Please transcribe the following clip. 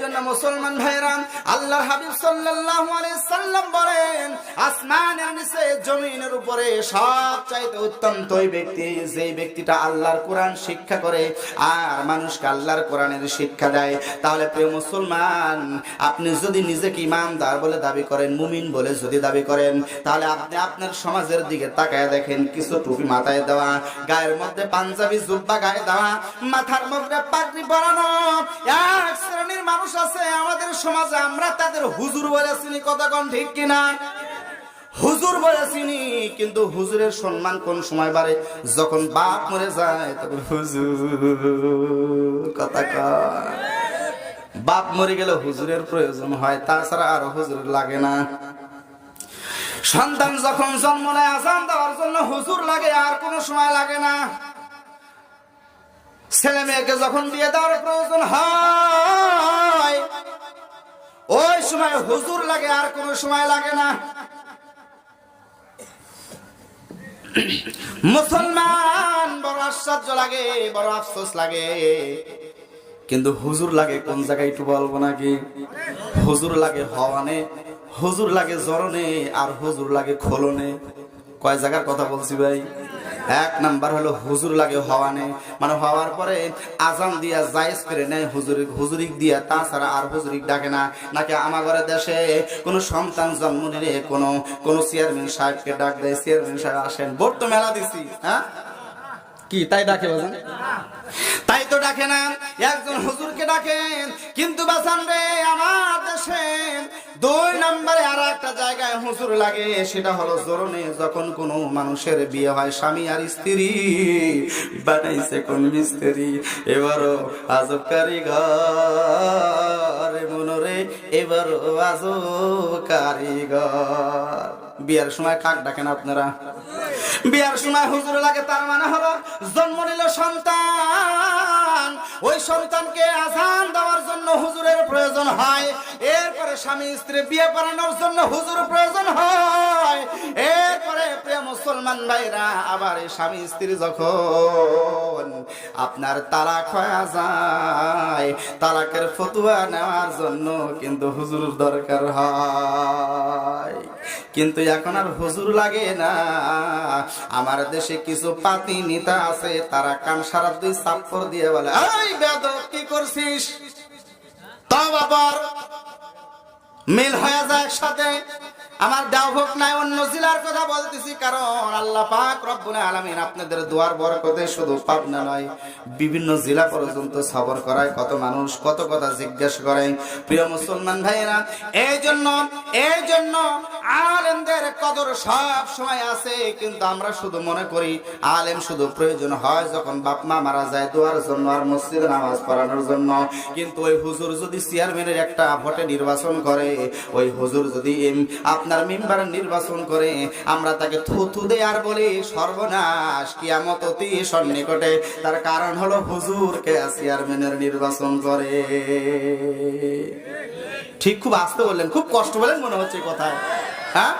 জন্য মুসলমান ভাইরা, আল্লাহর হাবিব সাল্লাল্লাহু আলাইহি সাল্লাম বলেন, আসমানের নিচে জমিনের উপরে সবচাইতে উত্তম ওই ব্যক্তি যেই ব্যক্তিটা আল্লাহর কোরআন শিক্ষা করে আর মানুষকে আল্লাহর কোরআনের শিক্ষা দেয়। তাহলে প্রিয় মুসলমান, আপনি যদি নিজেকে ইমানদার বলে দাবি করেন, মুমিন বলে যদি দাবি করেন, তাহলে আপনি আপনার সমাজের দিকে তাকায় দেখেন, কিছু টুপি মাথায় দেওয়া, গায়ের মধ্যে পাঞ্জাবি জুব্বা গায়ে দেওয়া, মাথার মধ্যে পাগড়ি পরানো এক শ্রেণীর মানুষ আছে আমাদের সমাজে, আমরা তাদের হুজুর বলে চিনি। কথা কোন ঠিক কিনা? হুজুর বলে চিনি, কিন্তু হুজুরের সম্মান কোন সময় বাড়ে? যখন বাপ মরে যায় তখন হুজুর। কথা কয়, বাপ মরে গেলে হুজুরের প্রয়োজন হয়, তাছাড়া আর হুজুর লাগে না। সন্তান যখন জন্ম নেয় আযান দেওয়ার জন্য হুজুর লাগে, আর কোনো সময় লাগে না। ছেলে মেয়েকে যখন বিয়ে দেওয়ার প্রয়োজন হয় ওই সময় হুজুর লাগে, আর কোনো সময় লাগে না। মুসলমান বড় আশ্চর্য লাগে, বড় আফসোস লাগে, কিন্তু হুজুর লাগে কোন জায়গায় একটু বলবো নাকি? হুজুর লাগে হওয়ানে, হুজুর লাগে জরনে, আর হুজুর লাগে খোলনে। কয় জায়গার কথা বলছি ভাই? এক নাম্বার হলো হুজুর লাগে হওয়ানে, মানে হওয়ার পরে আজান দিয়া জায়েজ করে নেয় হুজুরিক দিয়া, তাছাড়া আর হুজুরিক ডাকে না। নাকি আমাদের দেশে কোনো সন্তান জন্ম নিলে কোনো চেয়ারম্যান সাহেবকে ডাক দেয়, চেয়ারম্যান সাহেব আসেন, ভোট তো মেলা দিছি, হ্যাঁ কি তাই ডাকে? বাজান তাই তো ডাকে না, একজন হুজুরকে ডাকেন। কিন্তু বাজান রে, আমার দেশে দুই নম্বরে আর একটা জায়গায় হুজুর লাগে, সেটা হলো জোরনে। যখন কোনো মানুষের বিয়ে হয়, স্বামী আর স্ত্রী বানাইছে কোন মিস্ত্রি, এবারও আজব কারিগর মনরে, এবারও আজব কারিগর। বিয়ার সময় কাক ডাকেন আপনারা? বিয়ার সময় হুজুর লাগে, তার মানে হলো জন্ম নিল সন্তান, ওই সন্তানকে আযান দেওয়ার জন্য হুজুরের প্রয়োজন হয়। এরপরে স্বামী স্ত্রী বিয়ে পড়ানোর জন্য হুজুর প্রয়োজন হয়। এরপরে প্রিয় মুসলমান ভাইরা, আবার এই স্বামী স্ত্রী যখন আপনার তালাক হয়ে যায়, তালাকের ফতোয়া নেওয়ার জন্য কিন্তু হুজুর দরকার হয়। কিন্তু এখন আর হুজুর লাগে না। আমার দেশে কিছু পাতি নেতা আছে, তারা কান সারা দুই চাপ্পর দিয়ে বলে, এই বেয়াদব কি করছিস, তওবা কর। মিল হয়ে যায় একসাথে। আমার দাওভোগ নাই, অন্য জেলার কথা বলতেছি, কারণ আল্লাহ পাক রব্বুল আলামিন আপনাদের দোয়ার বরকতে শুধু পাবনা নয়, বিভিন্ন জেলা পর্যন্ত সফর করায়। কত মানুষ কত কথা জিজ্ঞাসা করে। প্রিয় মুসলমান ভাইয়েরা, এই জন্য আলেমদের কদর সব সময় আছে, কিন্তু আমরা শুধু মনে করি আলেম শুধু প্রয়োজন হয় যখন বাপ মা মারা যায় দোয়ার জন্য আর মসজিদে নামাজ পড়ানোর জন্য। কিন্তু ওই হুজুর যদি চেয়ারম্যানের একটা ভোটে নির্বাচন করে, ওই হুজুর যদি আপনার মেম্বার নির্বাচন করে, আমরা তাকে থুথু দেই আর বলি সর্বনাশ, কিয়ামত অতি সন্নিকটে। তার কারণ হলো হুজুরকে চেয়ারম্যানের নির্বাচন করে। ঠিক, খুব আস্তে বললেন, খুব কষ্ট বলেন মনে হচ্ছে কথায়, হ্যাঁ?